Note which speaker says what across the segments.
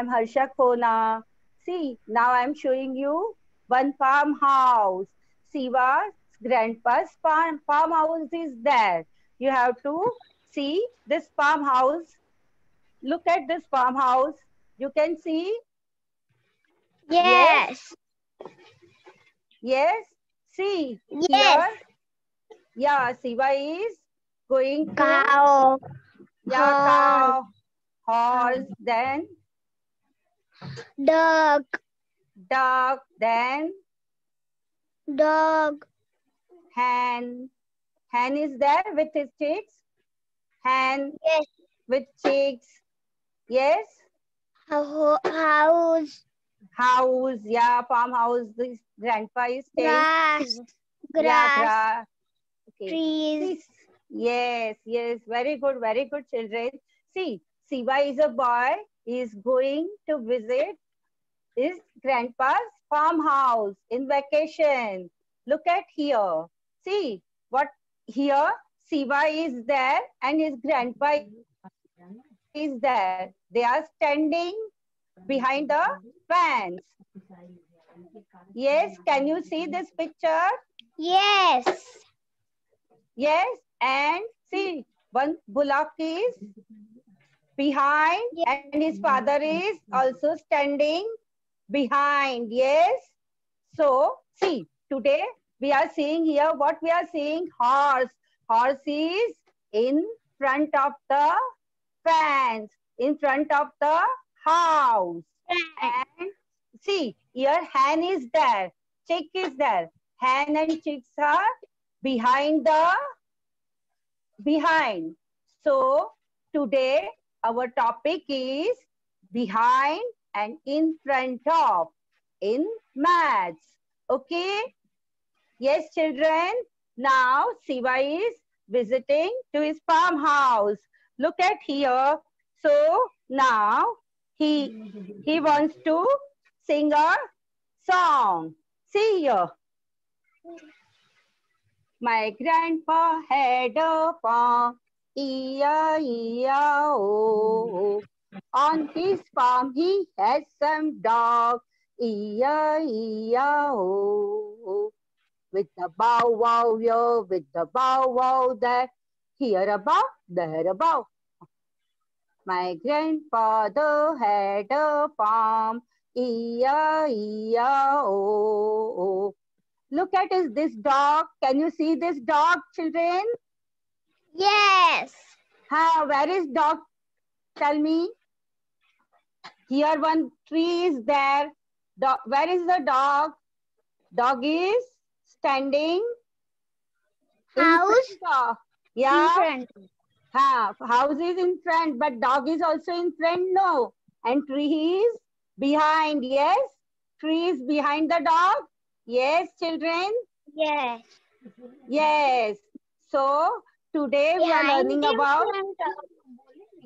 Speaker 1: am Harsha Khona. See, now I am showing you one farmhouse. Siva's grandpa's farmhouse is there. You have to see this farmhouse. Look at this farmhouse. You can see. Yes,
Speaker 2: Yes.
Speaker 1: yes. See
Speaker 2: Yes.
Speaker 1: here. Yeah, Siva is going to,
Speaker 2: Cow.
Speaker 1: yeah,
Speaker 2: Horse.
Speaker 1: cow, horse, then
Speaker 2: Duck.
Speaker 1: duck, then
Speaker 2: Dog.
Speaker 1: hen. Hen is there with his chicks. Hen
Speaker 2: Yes.
Speaker 1: with chicks. Yes.
Speaker 2: House.
Speaker 1: House. Yeah, farmhouse. This grandpa is staying.
Speaker 2: Grass.
Speaker 1: Yeah,
Speaker 2: Grass.
Speaker 1: grass. Okay.
Speaker 2: Trees.
Speaker 1: See, yes, yes. Very good, children. See, Siva is a boy. He is going to visit his grandpa's farmhouse in vacation. Look at here. See what here Siva is there and his grandpa is there. They are standing behind the fence. Yes, can you see this picture?
Speaker 2: Yes.
Speaker 1: Yes, and see one bullock is behind and his father is also standing behind. Yes. So, see, today we are seeing here what we are seeing horse. Horse is in front of the fence, in front of the house. And see, here hen is there, chick is there. Hen and chicks are behind behind. So, today our topic is behind and in front of in maths. Okay? Yes, children. Now Siva is visiting to his farmhouse. Look at here. So now he wants to sing a song. See here. My grandpa had a farm, E-I-E-I-O. On his farm he has some dogs, E-I-E-I-O. With the bow wow yo, with the bow wow there, here a bow, there a bow. My grandfather had a farm, E-I-E-I-O. Look at this dog. Can you see this dog, children?
Speaker 2: Yes.
Speaker 1: Where is dog? Tell me. Here one tree is there. Dog, where is the dog? Dog is standing.
Speaker 2: House.
Speaker 1: In front of, yeah.
Speaker 2: In front.
Speaker 1: House is in front, but dog is also in front. No. And tree is behind. Yes. Tree is behind the dog. Yes, children.
Speaker 2: Yes.
Speaker 1: Yes. So today we are learning about,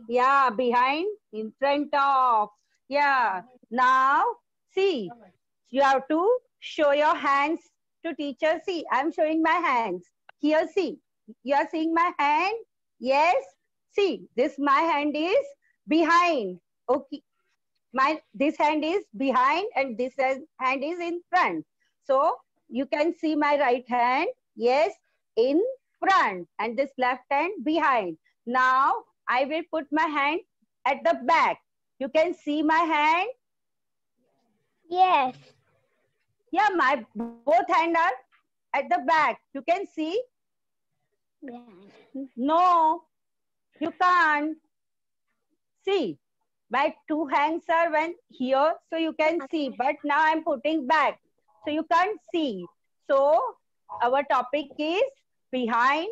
Speaker 1: yeah, behind, in front of. Yeah. Now, see, you have to show your hands to teacher. See, I'm showing my hands. Here, see, you are seeing my hand. Yes. See, my hand is behind. Okay. This hand is behind and this hand is in front. So you can see my right hand. Yes, in front and this left hand behind. Now I will put my hand at the back. You can see my hand.
Speaker 2: Yes.
Speaker 1: Yeah, my both hands are at the back. You can see. No, you can't. See, my two hands are here, so you can see. But now I'm putting back, so you can't see. So our topic is behind.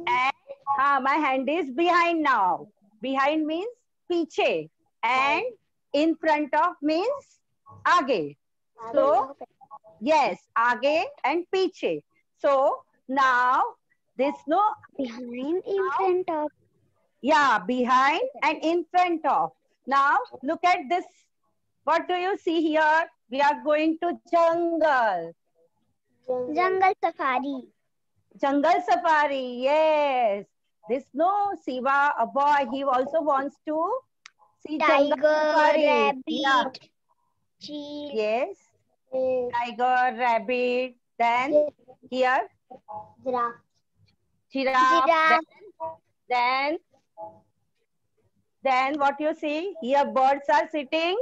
Speaker 1: And my hand is behind now. Behind means piche, and in front of means aage. So yes, aage and piche. So now this no
Speaker 2: Behind, in front of.
Speaker 1: Yeah, behind and in front of. Now look at this. What do you see here? We are going to jungle.
Speaker 2: Jungle safari.
Speaker 1: Jungle safari, yes. This no Siva, a boy, he also wants to See
Speaker 2: Tiger,
Speaker 1: jungle safari.
Speaker 2: rabbit,
Speaker 1: Yeah.
Speaker 2: cheetah,
Speaker 1: Yes. Tiger, rabbit. Then here
Speaker 2: giraffe,
Speaker 1: giraffe.
Speaker 2: giraffe.
Speaker 1: Then then what you see? Here birds are sitting.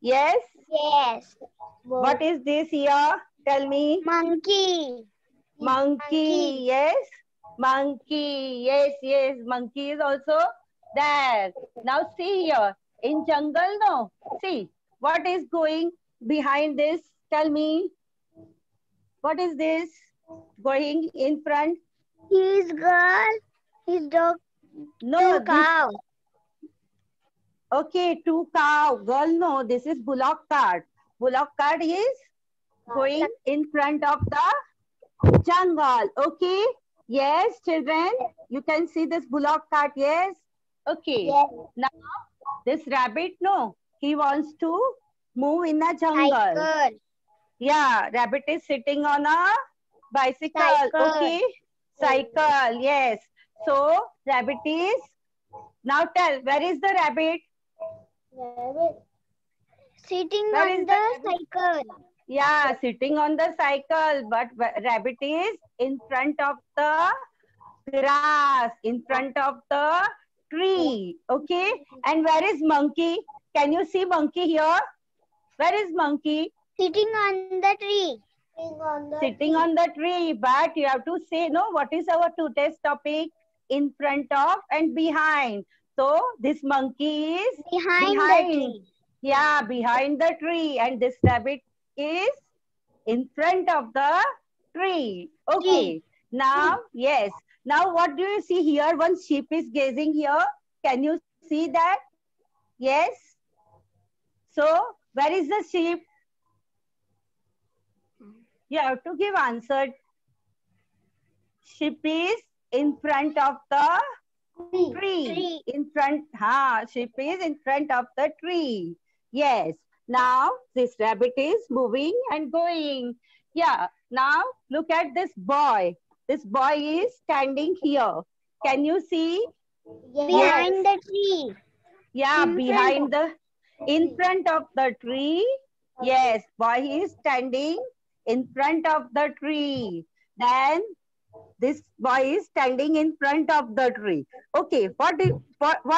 Speaker 1: Yes.
Speaker 2: Yes.
Speaker 1: What is this here? Tell me.
Speaker 2: Monkey.
Speaker 1: Monkey. Yes. Monkey. Yes, yes. Monkey is also there. Now see here. In jungle, no. See. What is going behind this? Tell me. What is this? Going in front?
Speaker 2: His girl. His dog.
Speaker 1: No,
Speaker 2: Two
Speaker 1: this.
Speaker 2: cow.
Speaker 1: Okay, two cow. Girl, no. This is bullock cart. Bullock cart is going in front of the jungle. Okay. Yes, children. You can see this bullock cart. Yes. Okay.
Speaker 2: Yes.
Speaker 1: Now, this rabbit, no. He wants to move in the jungle.
Speaker 2: Cycle.
Speaker 1: Yeah. Rabbit is sitting on a bicycle.
Speaker 2: Cycle.
Speaker 1: Okay. Cycle. Yes. So, rabbit is. Now tell, where is the rabbit?
Speaker 2: Rabbit. Sitting
Speaker 1: Where
Speaker 2: on
Speaker 1: is
Speaker 2: the
Speaker 1: the
Speaker 2: cycle.
Speaker 1: Yeah, sitting on the cycle, but rabbit is in front of the grass, in front of the tree. Okay. And where is monkey? Can you see monkey here? Where is monkey?
Speaker 2: Sitting on the tree.
Speaker 1: Sitting on the tree. But you have to say, no, what is our today's topic? In front of and behind. So this monkey is
Speaker 2: Behind the tree.
Speaker 1: Yeah, behind the tree. And this rabbit is in front of the tree. Okay. Now, yes. Now, what do you see here? One sheep is gazing here. Can you see that? Yes. So, where is the sheep? You have to give answer. Sheep is in front of the tree. In front. Sheep is in front of the tree. Yes. Now, this rabbit is moving and going. Yeah. Now, look at this boy. This boy is standing here. Can you see?
Speaker 2: Behind the tree.
Speaker 1: Yeah, in front of the tree. Yes, boy is standing in front of the tree. Then, this boy is standing in front of the tree. Okay, what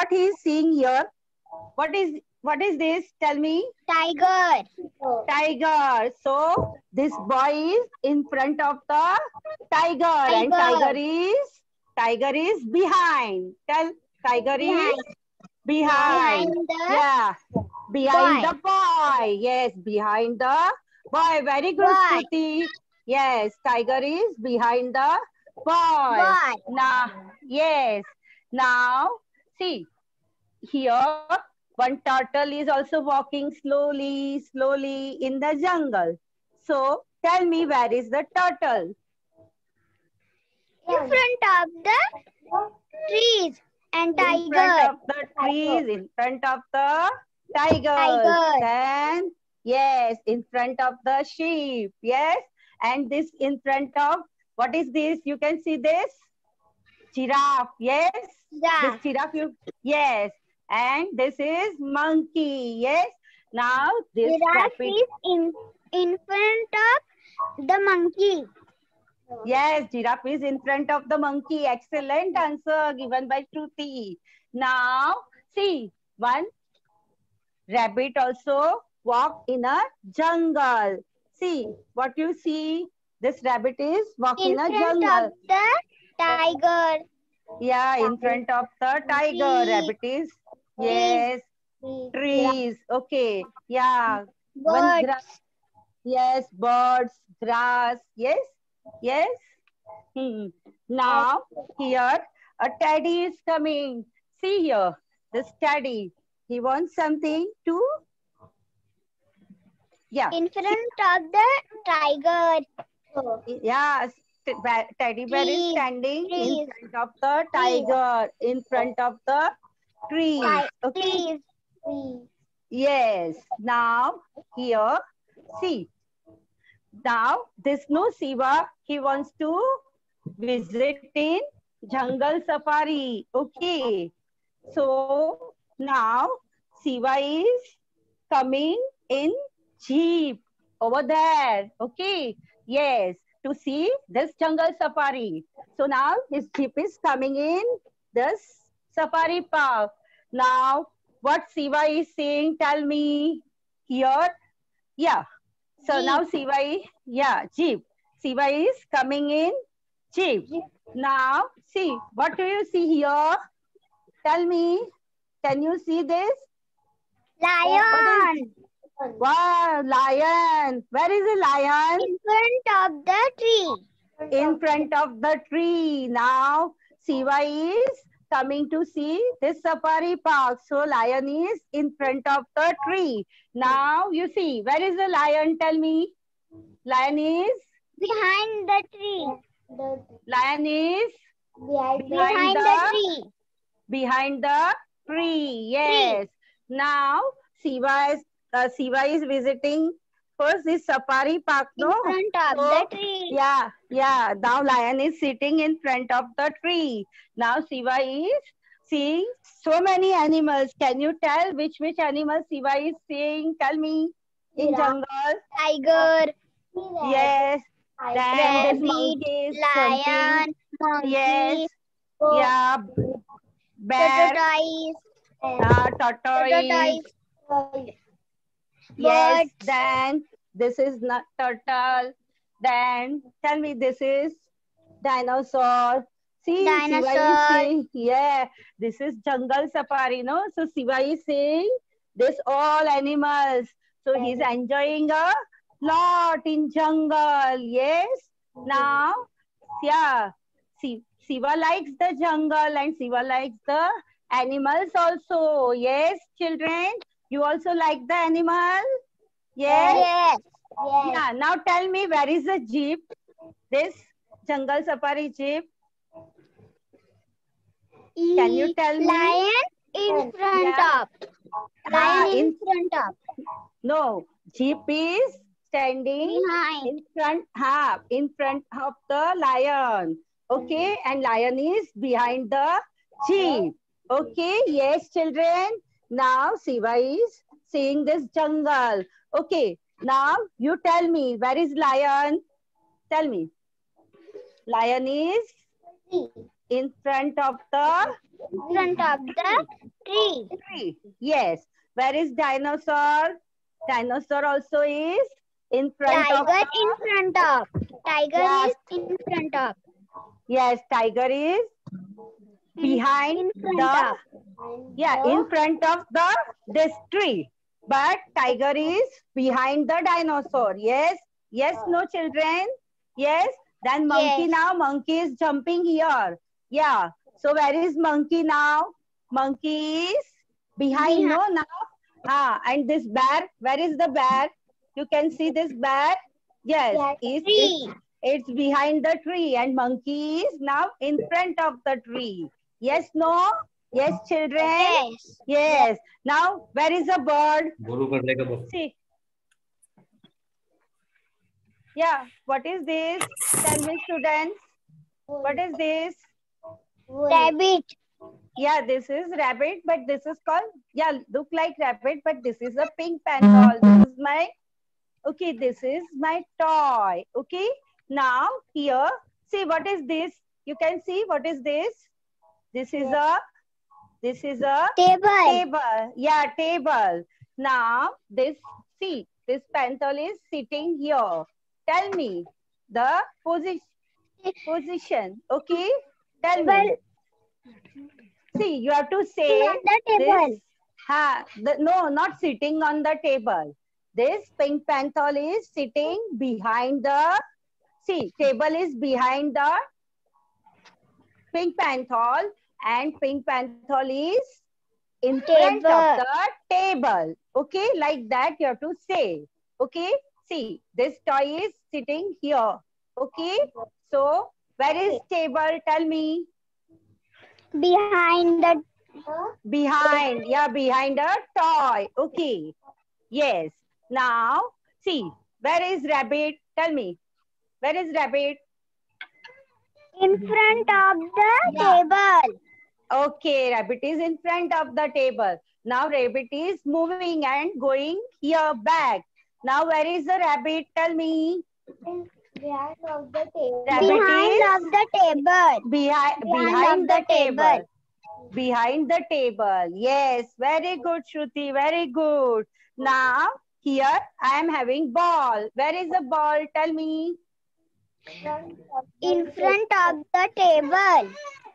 Speaker 1: he is seeing here? What is this? Tell me.
Speaker 2: Tiger.
Speaker 1: Tiger. So this boy is in front of the tiger. And tiger is behind. Tell tiger is behind. Behind the boy. Yes, behind the boy. Very good, Shruti. Yes, tiger is behind the boy. Now, yes. Now, see, here one turtle is also walking slowly in the jungle. So, tell me, where is the turtle?
Speaker 2: In front of the trees and tiger.
Speaker 1: In front of the trees, in front of the tiger. Then, yes, in front of the sheep. Yes. And this in front of, what is this? You can see this? Giraffe. Yes. This giraffe, yes. And this is monkey. Yes. Now, this
Speaker 2: giraffe is in front of the monkey.
Speaker 1: Yes, giraffe is in front of the monkey. Excellent answer given by Shruti. Now, see, one rabbit also walk in a jungle. See, what you see? This rabbit is walking in a jungle.
Speaker 2: In front of the tiger.
Speaker 1: Yeah, in front of the tiger. Rabbit is, yes, trees. Okay, yeah.
Speaker 2: Birds.
Speaker 1: Yes, birds, grass. Yes. Yes. Now, here, a teddy is coming. See here, this teddy. He wants something to... Yeah.
Speaker 2: In front of the tiger.
Speaker 1: Yeah, teddy bear is standing in front of the tiger, in front of the trees. Okay. Yes. Now, here, see. Now, this no Siva, he wants to visit in jungle safari. Okay. So, now, Siva is coming in jeep over there. Okay. Yes. To see this jungle safari. So now his jeep is coming in this safari park. Now what Siva is saying, tell me here. Yeah. So
Speaker 2: Jeep.
Speaker 1: now Siva is, yeah, jeep. Siva is coming in jeep. Now see, what do you see here? Tell me. Can you see this?
Speaker 2: Lion.
Speaker 1: Wow, lion. Where is the lion?
Speaker 2: In front of the tree.
Speaker 1: In front of the tree. Now, Siva is coming to see this safari park. So, lion is in front of the tree. Now, you see, where is the lion? Tell me. Lion is?
Speaker 2: Behind the tree.
Speaker 1: Lion is?
Speaker 2: Behind the tree.
Speaker 1: Behind the tree. Yes. Now, Siva is visiting first this safari park,
Speaker 2: In
Speaker 1: no?
Speaker 2: front of the tree.
Speaker 1: Yeah. Now lion is sitting in front of the tree. Now Siva is seeing so many animals. Can you tell which animals Siva is seeing? Tell me. In jungle.
Speaker 2: Tiger.
Speaker 1: Yes. Then this
Speaker 2: Rabbit.
Speaker 1: monkey is
Speaker 2: Lion.
Speaker 1: jumping.
Speaker 2: Monkey.
Speaker 1: Yes. Yeah. Bear. Tortoise. Yes.
Speaker 2: Birds.
Speaker 1: Then this is not turtle. Then tell me, this is dinosaur. See, Siva is
Speaker 2: Dinosaur.
Speaker 1: saying, yeah, this is jungle safari, no? So Siva is saying this all animals. So he's enjoying a lot in jungle. Yes. Now, yeah, Siva likes the jungle and Siva likes the animals also. Yes, children, you also like the animal? Yes.
Speaker 2: Yes.
Speaker 1: Yeah. Now tell me, where is the jeep? This jungle safari jeep. Can you tell me?
Speaker 2: Lion in front
Speaker 1: Yeah.
Speaker 2: of. Lion in front of.
Speaker 1: No, jeep is standing
Speaker 2: Behind.
Speaker 1: in front of the lion. Okay, and lion is behind the jeep. Okay, yes, children. Now Siva is seeing this jungle. Okay, now you tell me, where is lion? Tell me. Lion is in front of the tree. Yes. Where is dinosaur? Dinosaur also is in front of.
Speaker 2: Tiger in front of. Tiger
Speaker 1: Yes.
Speaker 2: is in front of.
Speaker 1: Yes, tiger is behind
Speaker 2: in front
Speaker 1: the.
Speaker 2: of.
Speaker 1: Yeah, in front of this tree. But tiger is behind the dinosaur. Yes. Yes, no, children. Yes. Then monkey.
Speaker 2: Yes.
Speaker 1: Now monkey is jumping here. Yeah. So where is monkey now? Monkey is behind. No, now. And this bear. Where is the bear? You can see this bear. Yes. It's behind the tree, and monkey is now in front of the tree. Yes, no? Yes, children? Yes. Now, where is a bird? See. Yeah, what is this? Tell me, students. What is this?
Speaker 2: Rabbit.
Speaker 1: Yeah, this is rabbit, but this is called, yeah, look like rabbit, but this is a pink panther. This is my, okay, this is my toy. Okay. Now, here, see, what is this? You can see, what is this? This is a
Speaker 2: Table.
Speaker 1: Yeah, table. Now, this, see, this panther is sitting here. Tell me the position. Okay? Tell me. See, you have to say
Speaker 2: on the table.
Speaker 1: This. No, not sitting on the table. This pink panther is sitting behind the, see, table is behind the pink panther, and pink panther is in front of the table. Okay, like that you have to say. Okay, see, this toy is sitting here. Okay, so where is table? Tell me.
Speaker 2: Behind the.
Speaker 1: Behind, yeah, behind a toy. Okay, yes. Now, see, where is rabbit? Tell me. Where is rabbit?
Speaker 2: In front of the table.
Speaker 1: Okay, rabbit is in front of the table. Now rabbit is moving and going here back. Now where is the rabbit? Tell me.
Speaker 2: Behind of the table.
Speaker 1: Rabbit
Speaker 2: Behind
Speaker 1: is
Speaker 2: of the table.
Speaker 1: behind the table. Behind the table. Yes, very good, Shruti. Very good. Now here I am having ball. Where is the ball? Tell me.
Speaker 2: In front of the table.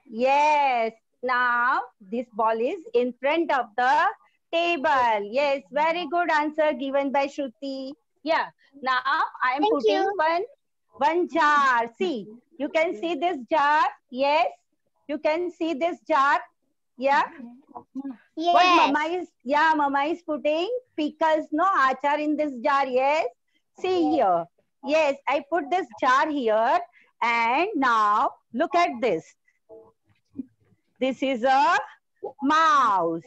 Speaker 1: Yes. Now this ball is in front of the table. Yes, very good answer given by Shruti. Yeah. Now I am
Speaker 2: Thank
Speaker 1: putting
Speaker 2: you.
Speaker 1: one jar. See, you can see this jar. Yes. You can see this jar. Yeah.
Speaker 2: Yes.
Speaker 1: What mama is? Yeah, mama is putting pickles, no achar in this jar. Yes. See here. Yes, I put this jar here, and now look at this. This is a mouse.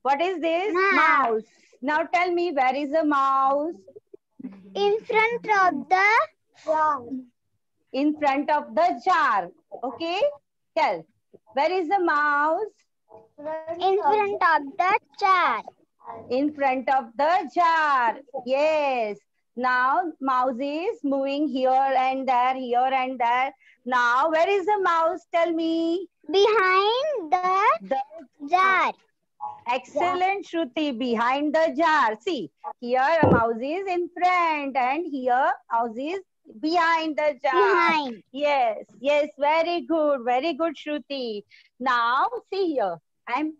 Speaker 1: What is this? Mouse. Now tell me, where is the mouse?
Speaker 2: In front of the jar.
Speaker 1: In front of the jar. Okay? Tell. Where is the mouse?
Speaker 2: In front of the jar.
Speaker 1: In front of the jar. Yes. Now mouse is moving here and there, here and there. Now where is the mouse? Tell me.
Speaker 2: Behind the jar.
Speaker 1: Excellent, Shruti. Behind the jar. See, here a mouse is in front and here mouse is behind the jar.
Speaker 2: Behind.
Speaker 1: Yes, yes, very good, Shruti. Now, see here.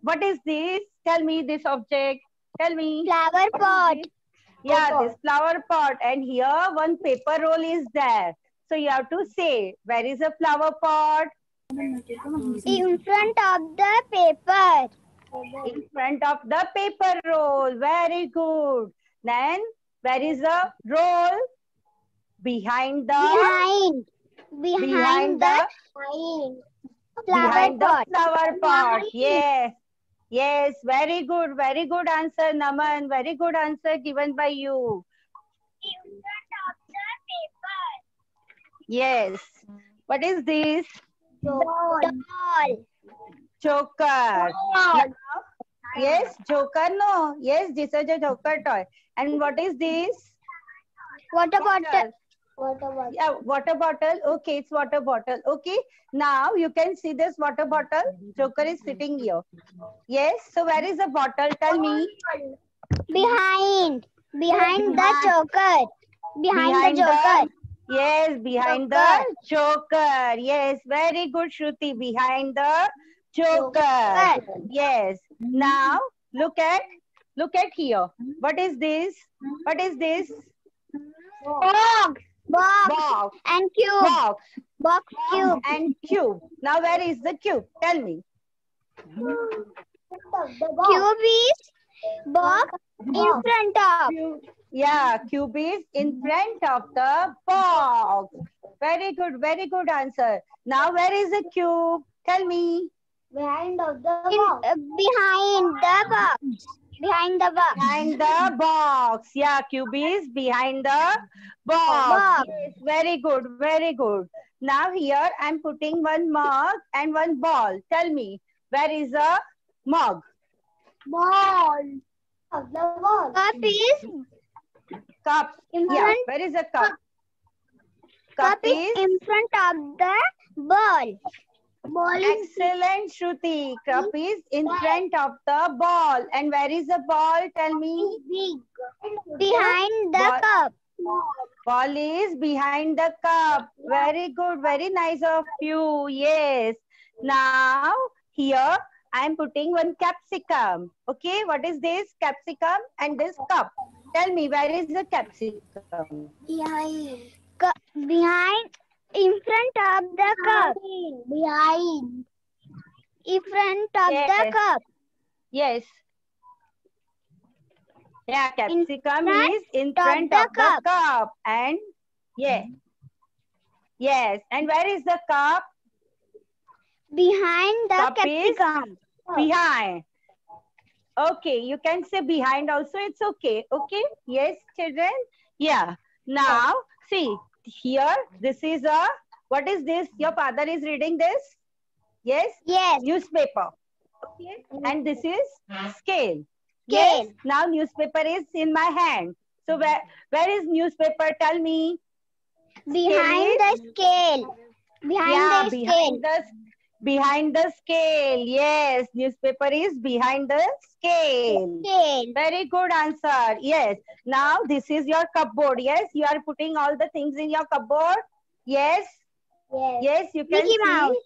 Speaker 1: What is this? Tell me this object. Tell me.
Speaker 2: Flower pot.
Speaker 1: Yeah, this flower pot. And here one paper roll is there. So you have to say, where is the flower pot?
Speaker 2: In front of the paper.
Speaker 1: In front of the paper roll. Very good. Then, where is the roll? Behind the...
Speaker 2: Behind the
Speaker 1: flower pot. Yes. Yes, very good answer, Naman. Very good answer given by you.
Speaker 2: In front of the paper.
Speaker 1: Yes. What is this?
Speaker 2: Doll.
Speaker 1: Joker. Now, yes, Joker, no. Yes, this is a Joker toy. And what is this?
Speaker 2: Water bottle.
Speaker 1: Yeah, water bottle. Okay, it's water bottle. Okay. Now you can see this water bottle. Joker is sitting here. Yes. So where is the bottle? Tell me.
Speaker 2: Behind the Joker. Behind the Joker.
Speaker 1: Yes, behind the Joker. Yes, very good, Shruti. Behind the Joker. Yes. Now look at here. What is this? What is this? Box
Speaker 2: and cube. Box cube
Speaker 1: and cube. Now where is the cube? Tell me.
Speaker 2: Cube is box in front of.
Speaker 1: Yeah, cube is in front of the box. Very good answer. Now where is the cube? Tell me.
Speaker 2: Behind the box. Behind the box.
Speaker 1: Yeah, cube is behind the box. Yes, very good. Now here I'm putting one mug and one ball. Tell me, where is a mug?
Speaker 2: Ball. Cup is
Speaker 1: cup. Yeah, where is a cup?
Speaker 2: Cup is in front of the ball.
Speaker 1: Excellent, Shruti. Cup is in front of the ball. And where is the ball? Tell me.
Speaker 2: Behind the cup.
Speaker 1: Ball is behind the cup. Very good. Very nice of you. Yes. Now, here I am putting one capsicum. Okay, what is this? Capsicum and this cup. Tell me, where is the capsicum?
Speaker 2: Behind. In front of the cup. Behind. In front of the cup.
Speaker 1: Yes. Yeah, capsicum is in front of the cup. And yeah. Yes. And where is the cup?
Speaker 2: Behind the
Speaker 1: cup
Speaker 2: capsicum.
Speaker 1: Behind. Okay, you can say behind also. It's okay. Okay. Yes, children. Yeah. Now, see. Here, this is a, what is this? Your father is reading this? Yes?
Speaker 2: Yes.
Speaker 1: Newspaper. Okay. And this is scale.
Speaker 2: Scale.
Speaker 1: Yes. Now newspaper is in my hand. So where is newspaper? Tell me.
Speaker 2: Behind the scale.
Speaker 1: Behind the scale. Yes, newspaper is behind the scale. Very good answer. Yes. Now this is your cupboard. Yes, you are putting all the things in your cupboard. Yes. Yes, you can
Speaker 2: Mickey
Speaker 1: see.
Speaker 2: Mouse.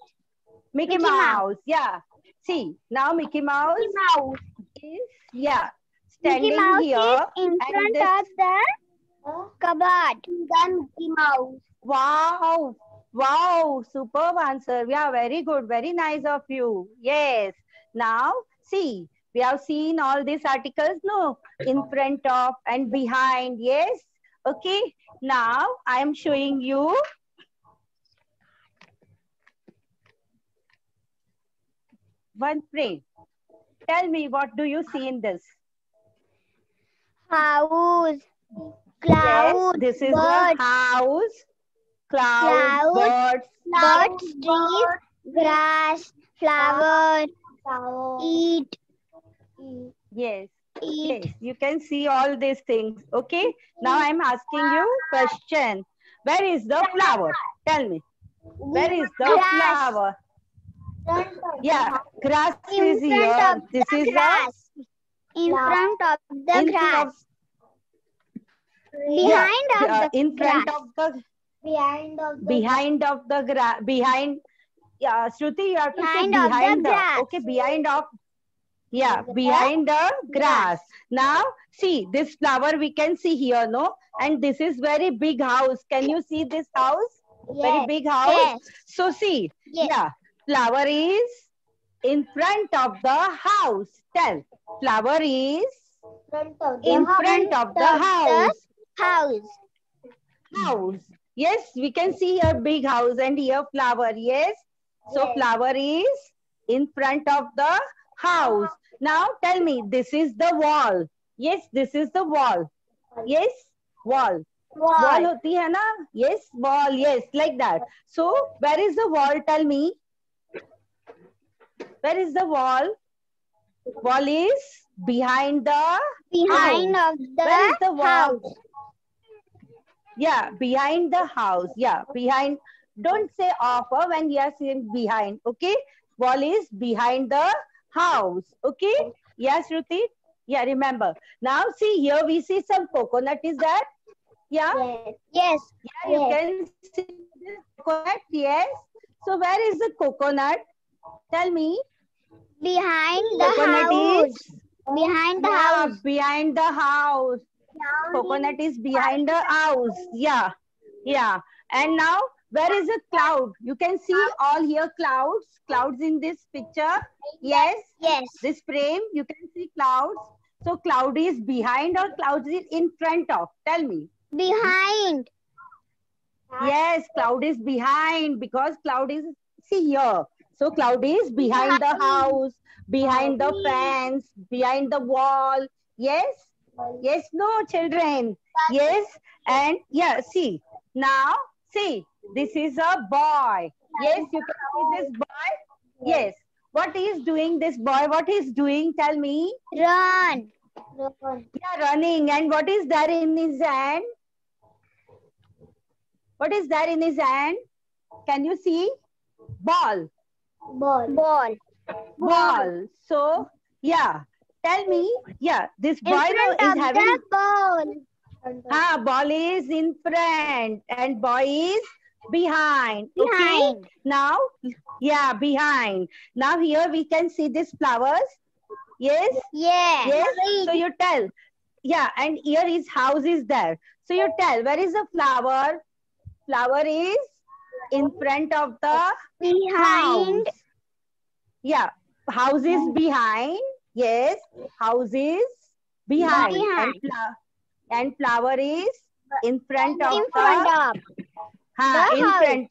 Speaker 1: Mickey Mouse. Yeah. See, now Mickey Mouse is, yeah, standing
Speaker 2: Mickey Mouse
Speaker 1: here.
Speaker 2: Is in front
Speaker 1: this,
Speaker 2: of the cupboard. The Mickey Mouse.
Speaker 1: Wow. Wow. Superb answer. Yeah, very good. Very nice of you. Yes. Now, see, we have seen all these articles, no? In front of and behind. Yes. Okay. Now, I am showing you one frame. Tell me, what do you see in this?
Speaker 2: House. Clouds.
Speaker 1: Yes, this is
Speaker 2: birds.
Speaker 1: the house. Clouds,
Speaker 2: birds, trees, grass, flowers, eat.
Speaker 1: Yes. Yes, you can see all these things. Okay. Now I'm asking you question. Where is the flower? Tell me. Where is the flower? Yeah, grass is here. This is
Speaker 2: grass. In front of the grass. Behind of the
Speaker 1: in front
Speaker 2: grass.
Speaker 1: of the behind of the grass. Behind. Yeah, Shruti, you have to say behind the. Okay, behind of. Yeah, behind the grass. Now, see, this flower we can see here, no? And this is very big house. Can you see this house?
Speaker 2: Yes.
Speaker 1: Very big house.
Speaker 2: Yes.
Speaker 1: So, see,
Speaker 2: Yes.
Speaker 1: yeah, flower is in front of the house. Tell, flower is in front of the house. House. Yes, we can see here big house and here flower. Yes. So, flower is in front of the house. Now tell me, this is the wall. Yes, this is the wall. Yes, wall. Wall hoti hai na? Yes, wall. Yes, like that. So where is the wall? Tell me. Where is the wall? Wall is behind the house.
Speaker 2: Of the
Speaker 1: Where is the wall?
Speaker 2: house.
Speaker 1: Yeah, behind the house. Yeah, behind. Don't say offer when you are saying behind. Okay. Wall is behind the house. Okay. Yes, Shruti. Yeah, remember. Now see here we see some coconut is that? Yeah.
Speaker 2: Yes.
Speaker 1: Yeah, you can see this coconut. Yes. So where is the coconut? Tell me.
Speaker 2: Behind the
Speaker 1: Coconut
Speaker 2: house.
Speaker 1: is
Speaker 2: Behind the house.
Speaker 1: behind the house. Coconut is behind the house. Yeah. Yeah. And now where is a cloud? You can see all here clouds. Clouds in this picture. Yes.
Speaker 2: Yes.
Speaker 1: This frame, you can see clouds. So cloud is behind or clouds is in front of? Tell me.
Speaker 2: Behind.
Speaker 1: Yes, cloud is behind because cloud is, see here. So cloud is behind the house, behind the fence, behind the wall. Yes? Yes, no, children. Yes. And yeah, see. Now, see. This is a boy. Yes, you can see this boy. Yes. What is doing this boy? What is doing? Tell me.
Speaker 2: Run.
Speaker 1: Yeah, running. And what is there in his hand? What is there in his hand? Can you see? Ball.
Speaker 2: Ball.
Speaker 1: So, yeah. Tell me. Yeah, this boy
Speaker 2: In front
Speaker 1: is
Speaker 2: of
Speaker 1: having.
Speaker 2: the ball.
Speaker 1: Ball is in front and boy is behind. Okay. Now, yeah, behind. Now here we can see these flowers. Yes.
Speaker 2: Yes.
Speaker 1: Yes. So you tell. Yeah, and here his house is there. So you tell, where is the flower? Flower is in front of the
Speaker 2: Behind.
Speaker 1: house. Yeah, house is behind. Yes, house is behind. And flower is in front of
Speaker 2: In front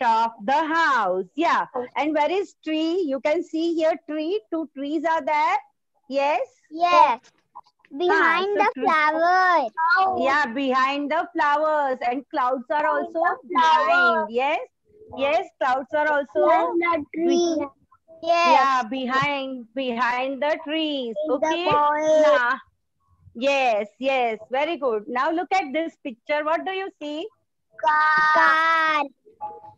Speaker 1: of the house. Yeah. And where is tree? You can see here tree. 2 trees are there. Yes.
Speaker 2: Yes. Behind the flower.
Speaker 1: Yeah, behind the flowers. And clouds are also behind. Yes. Yes, clouds are also
Speaker 2: tree. Yes.
Speaker 1: Yeah, behind the trees.
Speaker 2: In the
Speaker 1: Okay.
Speaker 2: forest.
Speaker 1: Now, yes, yes, very good. Now look at this picture. What do you see?
Speaker 2: Car.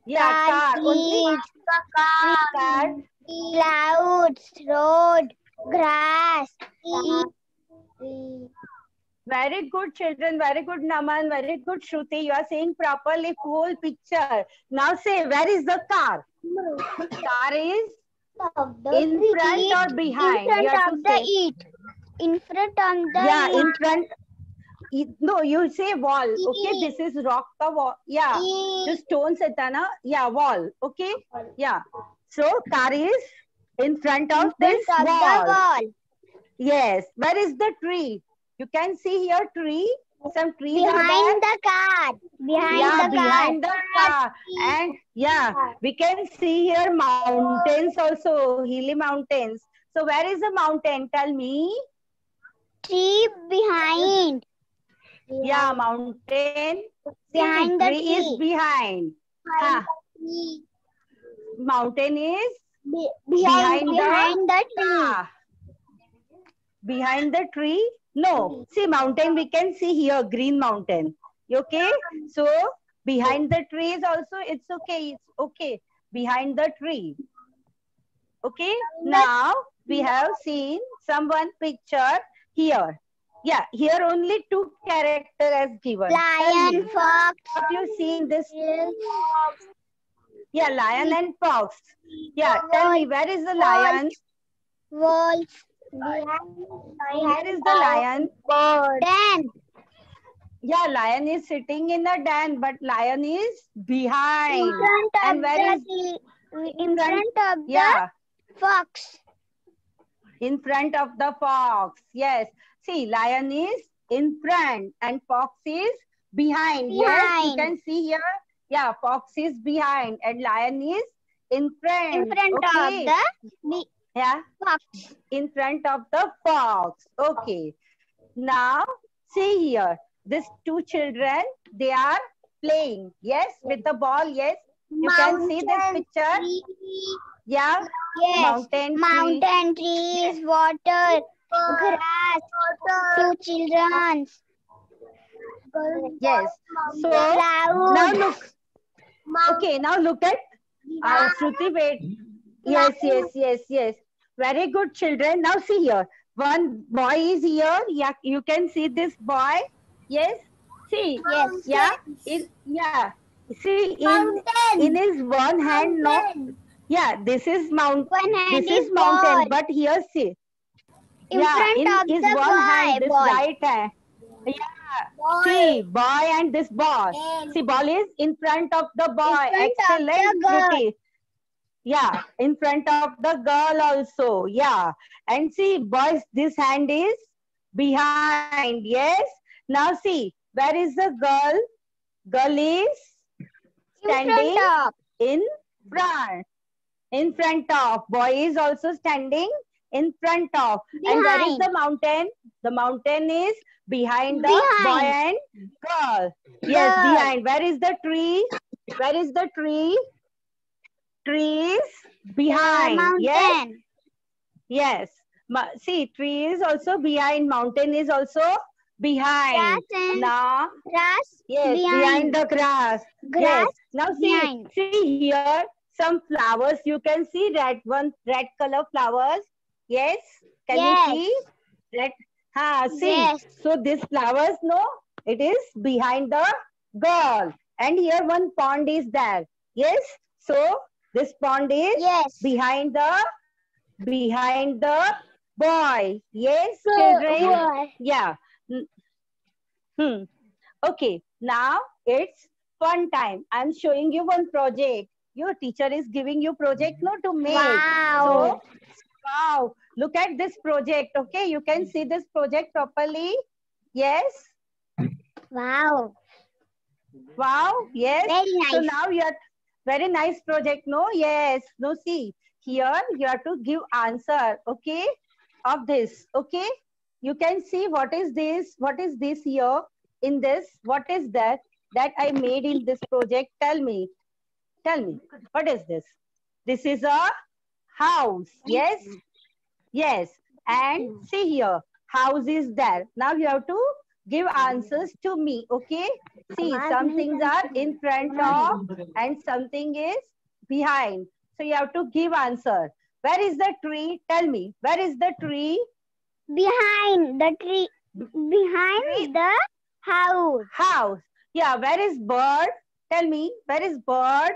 Speaker 1: Yeah, car. Only
Speaker 2: Trees.
Speaker 1: car.
Speaker 2: Clouds. Road. Grass.
Speaker 1: Very good, children. Very good, Naman. Very good, Shruti. You are saying properly full picture. Now say, where is the car? Car is in front or behind? You have to say.
Speaker 2: In front of the
Speaker 1: Yeah, in front. No, you say wall. Okay, this is rock the wall. Yeah, just stones है ना. Yeah, wall. Okay. Yeah. So car is in front of this wall. Yes. Where is the tree? You can see here tree. Some trees are there.
Speaker 2: Behind the car.
Speaker 1: Behind the car. And yeah, we can see here mountains also, hilly mountains. So where is the mountain? Tell me.
Speaker 2: Tree behind.
Speaker 1: Yeah, mountain.
Speaker 2: Behind the
Speaker 1: tree
Speaker 2: tree.
Speaker 1: is behind. Mountain is
Speaker 2: Behind the tree.
Speaker 1: ah, behind the tree. No, see mountain we can see here, green mountain. Okay, so behind the tree is also it's okay. It's okay behind the tree. Okay, now we have seen someone picture here. Yeah, here only two characters as given.
Speaker 2: Lion, fox.
Speaker 1: What you see in this? Yeah, lion and fox. Yeah, tell me, where is the lion?
Speaker 2: Wolf.
Speaker 1: Where is the lion?
Speaker 2: Den.
Speaker 1: Yeah, lion is sitting in the den, but lion is behind. And where is
Speaker 2: in front of
Speaker 1: yeah,
Speaker 2: the fox?
Speaker 1: in front of the fox. Yes. See, lion is in front and fox is behind. Yes, you can see here. Yeah, fox is behind and lion is in front.
Speaker 2: In front
Speaker 1: okay.
Speaker 2: of the
Speaker 1: yeah,
Speaker 2: fox.
Speaker 1: In front of the fox. Okay. Now, see here. These two children, they are playing. Yes, with the ball. Yes. You can see this picture. Yeah.
Speaker 2: Yes. Mountain trees, water, grass, two children.
Speaker 1: Yes. So now look. Okay, now look at Shruti. Wait. Yes. Very good, children. Now see here. One boy is here. Yeah, you can see this boy. Yes. See.
Speaker 2: Yes.
Speaker 1: Yeah. See in his one hand. No. Yeah. This is mountain. This is mountain. But here see.
Speaker 2: In front of
Speaker 1: his
Speaker 2: the
Speaker 1: one hand. This
Speaker 2: ball.
Speaker 1: right hand. Yeah. See, boy and this ball. See, ball is in front of the boy. Excellent, Shruti. Yeah, in front of the girl also. Yeah. And see, boys, this hand is behind. Yes. Now see, where is the girl? Girl is standing in front. In front of. Boy is also standing in front of. And where is the mountain? The mountain is behind the boy and girl. Yes, behind. Where is the tree? Where is the tree? Tree is behind. Yes. Yes. See, tree is also behind. Mountain is also behind. Now,
Speaker 2: grass.
Speaker 1: Yes, behind the grass. Yes. Now see here some flowers. You can see red color flowers. Yes. Can you see? Red. See. Yes. So these flowers, no, it is behind the girl. And here one pond is there. Yes. So this pond is behind the boy. Yes, children. Yeah. Okay. Now it's fun time. I'm showing you one project. Your teacher is giving you project no to make.
Speaker 2: Wow.
Speaker 1: So, wow. Look at this project. Okay. You can see this project properly. Yes.
Speaker 2: Wow.
Speaker 1: Wow. Yes.
Speaker 2: Very nice.
Speaker 1: So now you are very nice project. No. Yes. No. See here you have to give answer. Okay. Of this. Okay. You can see what is this? What is this here? In this, what is that I made in this project? Tell me. What is this? This is a House. Yes? Yes. And see here. House is there. Now you have to give answers to me. Okay? See, some things are in front of and something is behind. So you have to give answer. Where is the tree? Tell me. Where is the tree?
Speaker 2: Behind the tree. Behind the house.
Speaker 1: House. Yeah. Where is bird? Tell me. Where is bird?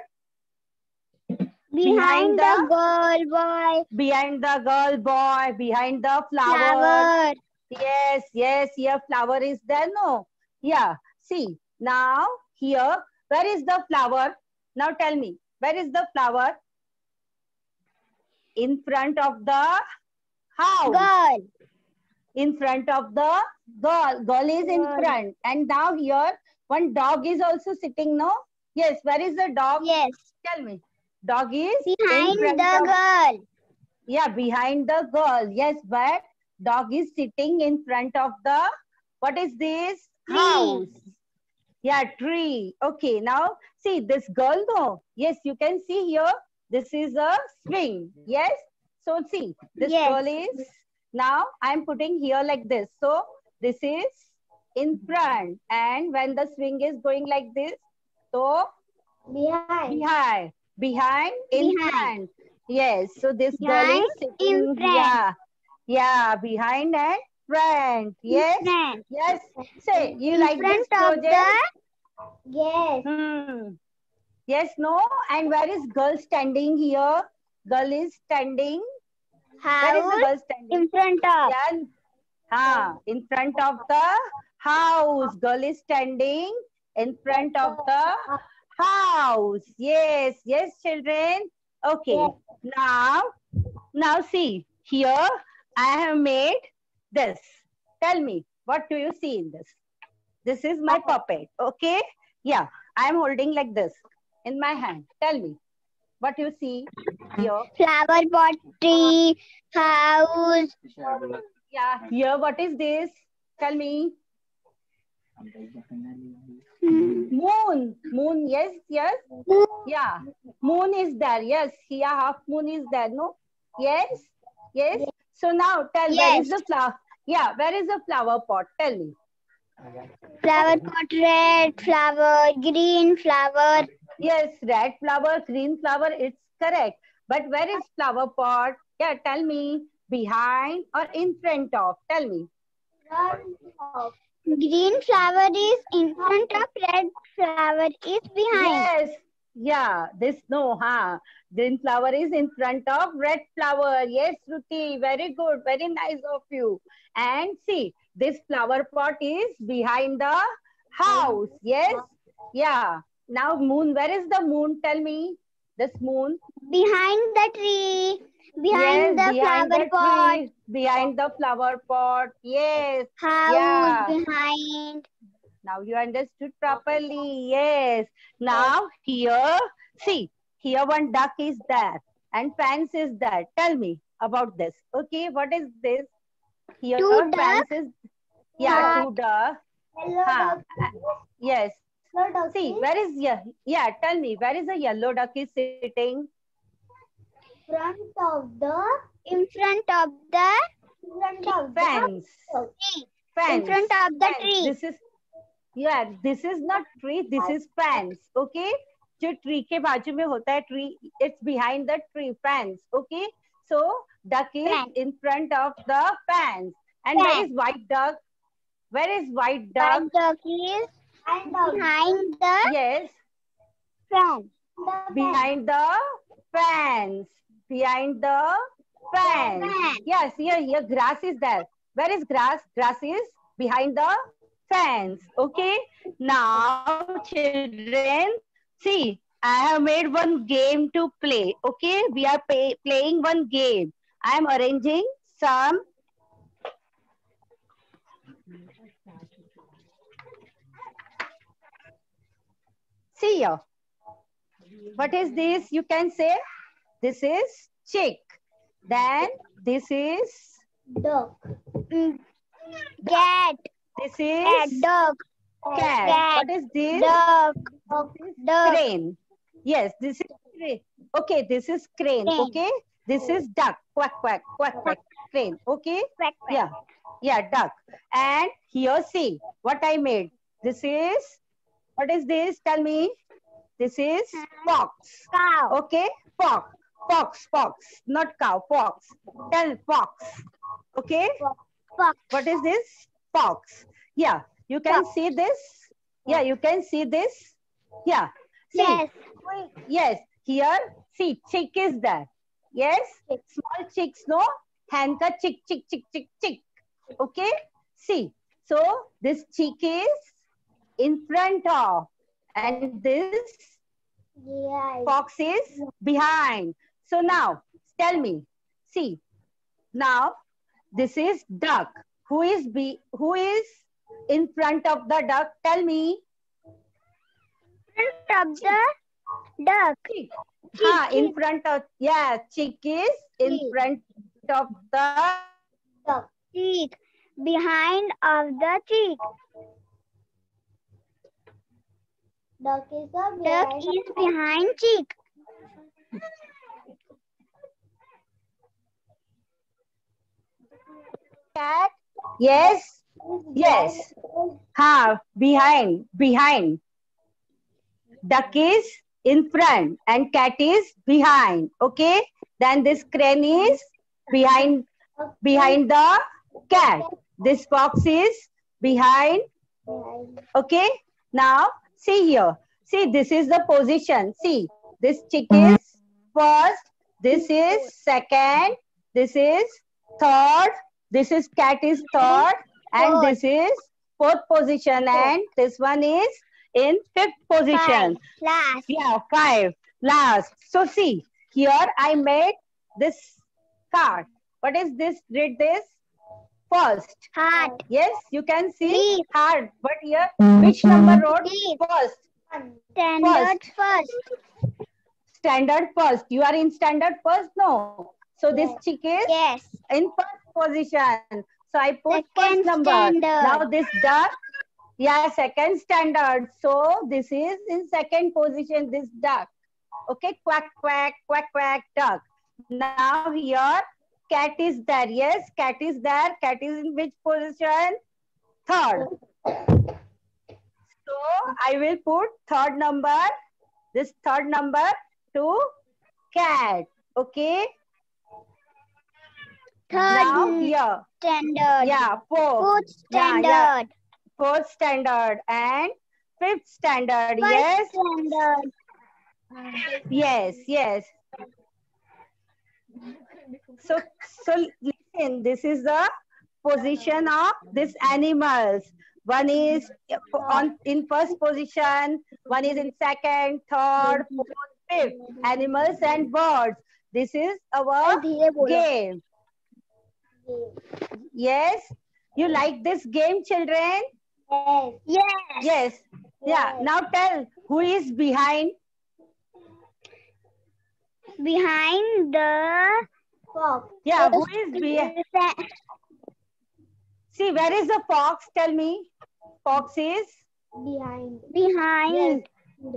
Speaker 2: Behind the girl boy.
Speaker 1: Behind the girl boy. Behind the flower.
Speaker 2: Flower.
Speaker 1: Yes, yes, here flower is there, no? Yeah, see, now here, where is the flower? Now tell me, where is the flower? In front of the house.
Speaker 2: Girl.
Speaker 1: In front of the girl. Girl is in front. And now here, one dog is also sitting, no? Yes, where is the dog?
Speaker 2: Yes.
Speaker 1: Tell me. Dog is
Speaker 2: behind the girl.
Speaker 1: Yeah, behind the girl. Yes, but dog is sitting in front of the, what is this?
Speaker 2: Tree.
Speaker 1: House. Yeah, tree. Okay, now see this girl, no? Yes, you can see here. This is a swing. Yes. So see, this girl is, now I'm putting here like this. So this is in front. And when the swing is going like this, so behind. Behind, in front. Yes, so this girl is sitting, yeah, behind and front. Yes, yes. Say, you like this project?
Speaker 2: Yes.
Speaker 1: Yes, no. And where is girl standing here? Girl is standing. Where is the girl standing?
Speaker 2: In front of.
Speaker 1: Yeah. In front of the house. Girl is standing in front of the house. Yes, yes, children. Okay. Now see, here I have made this. Tell me, what do you see in this? This is my puppet. Okay. Yeah, I am holding like this in my hand. Tell me, what you see here?
Speaker 2: Flower pot, tree, house.
Speaker 1: Yeah, here what is this? Tell me. Moon. Moon, yes, yes. Yeah, moon is there. Yes, here half moon is there. No? Yes, yes. So now tell, where is the flower? Yeah, where is the flower pot? Tell me.
Speaker 2: Flower pot, red flower, green flower.
Speaker 1: Yes, red flower, green flower, it's correct. But where is flower pot? Yeah, tell me. Behind or in front of? Tell me.
Speaker 2: Green flower is in front of, red flower is behind.
Speaker 1: Yes. Yeah, this no, huh? Green flower is in front of red flower. Yes, Shruti, very good. Very nice of you. And see, this flower pot is behind the house. Yes? Yeah. Now moon, where is the moon? Tell me. This moon.
Speaker 2: Behind the tree. Behind the flower pot.
Speaker 1: Behind the flower pot. Yes.
Speaker 2: House behind.
Speaker 1: Now you understood properly. Yes. Now here, see, here one duck is there and fence is there. Tell me about this. Okay, what is this? Here
Speaker 2: two
Speaker 1: fence is, yeah, two ducks. Yes. See, where is, yeah, tell me, where is the yellow duck is sitting?
Speaker 2: In front of the
Speaker 1: fence.
Speaker 2: In front of the tree.
Speaker 1: This is, yeah, this is not tree, this is fence. Okay, जो tree के बाजू में होता है tree, it's behind the tree, fence. Okay, so duck is in front of the fence. And where is white duck? Where is white duck?
Speaker 2: White duck is behind the fence.
Speaker 1: Behind the fence. Behind the fence. Yes, here grass is there. Where is grass? Grass is behind the fence. Okay. Now, children, see, I have made one game to play. Okay. We are playing one game. I am arranging some. See here. What is this? You can say this is chick. Then this is
Speaker 2: duck. Cat.
Speaker 1: This is
Speaker 2: dog.
Speaker 1: Cat. What is this?
Speaker 2: Duck.
Speaker 1: Crane. Yes, this is crane. Okay, this is crane. Okay, This is duck. Quack, quack, quack, quack. Crane. Okay?
Speaker 2: Quack, quack.
Speaker 1: Yeah. Yeah, duck. And here, see what I made. This is, what is this? Tell me. This is fox.
Speaker 2: Cow.
Speaker 1: Okay? Fox. Fox, fox. Not cow, fox. Tell fox. Okay?
Speaker 2: Fox.
Speaker 1: What is this? Fox. Yeah. You can
Speaker 2: Fox.
Speaker 1: see this. Yeah, you can see this. Yeah. See.
Speaker 2: Yes.
Speaker 1: Yes. Here, see, chick is there. Yes. Small chicks, no? Hen ka chick, chick, chick, chick, chick. Okay. See. So, this chick is in front of. And this fox is behind. So, now, tell me. See. Now, this is duck. Who is in front of the duck? Tell me.
Speaker 2: In front of the duck.
Speaker 1: Chick. In front of, yeah, chick is in front of the
Speaker 2: duck. Chick. Behind of the chick. Duck is behind chick.
Speaker 1: Cat. Yes. Yes. Behind. Duck is in front and cat is behind. Okay. Then this crane is behind the cat. This fox is behind. Okay. Now see here. See, this is the position. See, this chick is first. This is second. This is third. This is cat is third. And this is fourth position. And this one is in fifth position.
Speaker 2: 5. Last.
Speaker 1: Yeah, 5. Last. So see, here I made this card. What is this? Read this. First.
Speaker 2: Heart.
Speaker 1: Yes, you can see
Speaker 2: Leaf.
Speaker 1: heart. But here, which number wrote
Speaker 2: Leaf.
Speaker 1: first?
Speaker 2: Standard first.
Speaker 1: Standard first. You are in standard first? No. So this chick is
Speaker 2: Yes.
Speaker 1: in first position. So I put
Speaker 2: Second
Speaker 1: first number.
Speaker 2: standard.
Speaker 1: Now this duck. Yeah, second standard. So this is in second position, this duck. Okay, quack, quack, quack, quack, duck. Now here, cat is there. Yes, cat is there. Cat is in which position? Third. So I will put third number, this third number to cat. Okay.
Speaker 2: Third
Speaker 1: Now here.
Speaker 2: standard.
Speaker 1: Yeah,
Speaker 2: Fourth standard.
Speaker 1: Yeah. Fourth standard and fifth standard.
Speaker 2: First
Speaker 1: Yes.
Speaker 2: standard.
Speaker 1: Yes, yes. So listen, this is the position of these animals. One is in first position, one is in second, third, fourth, fifth. Animals and birds. This is our game. Yes. You like this game, children?
Speaker 2: Yes.
Speaker 1: Yes. Yeah. Now tell, who is behind?
Speaker 2: Behind the fox.
Speaker 1: Yeah, who is behind? See, where is the fox? Tell me. Fox is?
Speaker 2: Behind.
Speaker 1: Yes.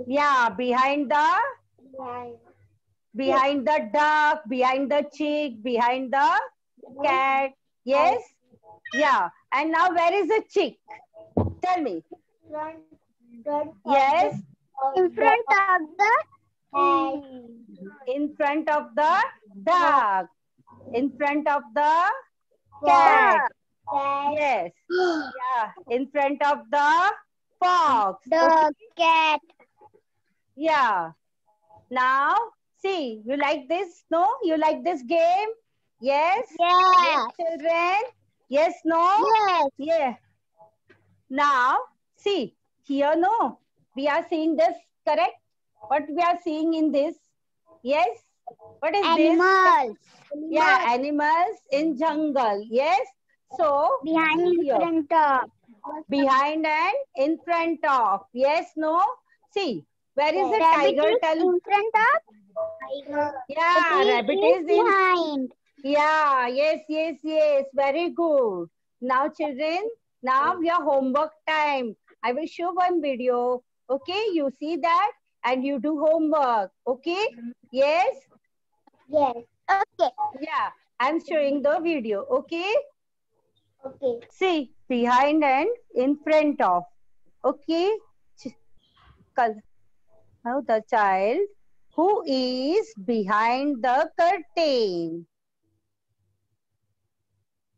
Speaker 1: Yeah, behind the duck, behind the chick, behind the cat. Yes? Yeah. And now where is the chick? Tell me. Yes.
Speaker 2: In front of the
Speaker 1: In front of the duck. In front of the cat. Yes. Yeah. In front of the fox.
Speaker 2: the cat.
Speaker 1: Yeah. Now, see, you like this? No? You like this game? Yes?
Speaker 2: Yes.
Speaker 1: Yes, children? Yes, no?
Speaker 2: Yes.
Speaker 1: Yeah. Now, see, here, no? We are seeing this, correct? What we are seeing in this? Yes? What is
Speaker 2: Animals.
Speaker 1: this? Yeah, animals in jungle. Yes? So,
Speaker 2: Behind in
Speaker 1: here.
Speaker 2: front of.
Speaker 1: Behind and in front of. Yes, no? See, where is the
Speaker 2: Rabbit
Speaker 1: tiger?
Speaker 2: is
Speaker 1: Tell.
Speaker 2: in front of.
Speaker 1: Yeah,
Speaker 2: Tree
Speaker 1: rabbit is in.
Speaker 2: behind.
Speaker 1: Yeah, yes, yes, yes. Very good. Now, children, now your homework time. I will show one video. Okay, you see that and you do homework. Okay? Yes?
Speaker 2: Yes. Okay.
Speaker 1: Yeah, I'm showing the video. Okay.
Speaker 2: Okay.
Speaker 1: See, behind and in front of. Okay. Now the child who is behind the curtain.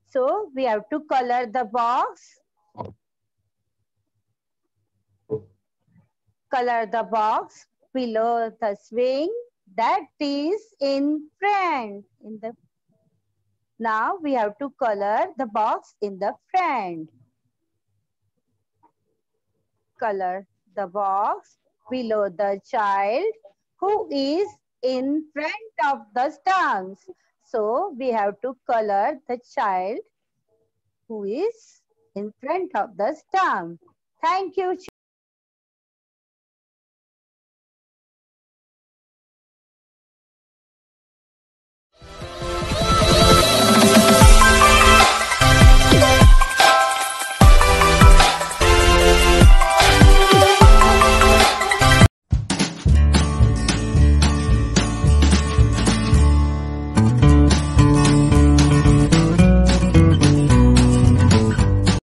Speaker 1: So we have to color the box. Color the box below the swing that is in front. Now we have to color the box in the front. Color the box below the child who is in front of the stumps. So we have to color the child who is in front of the stump. Thank you.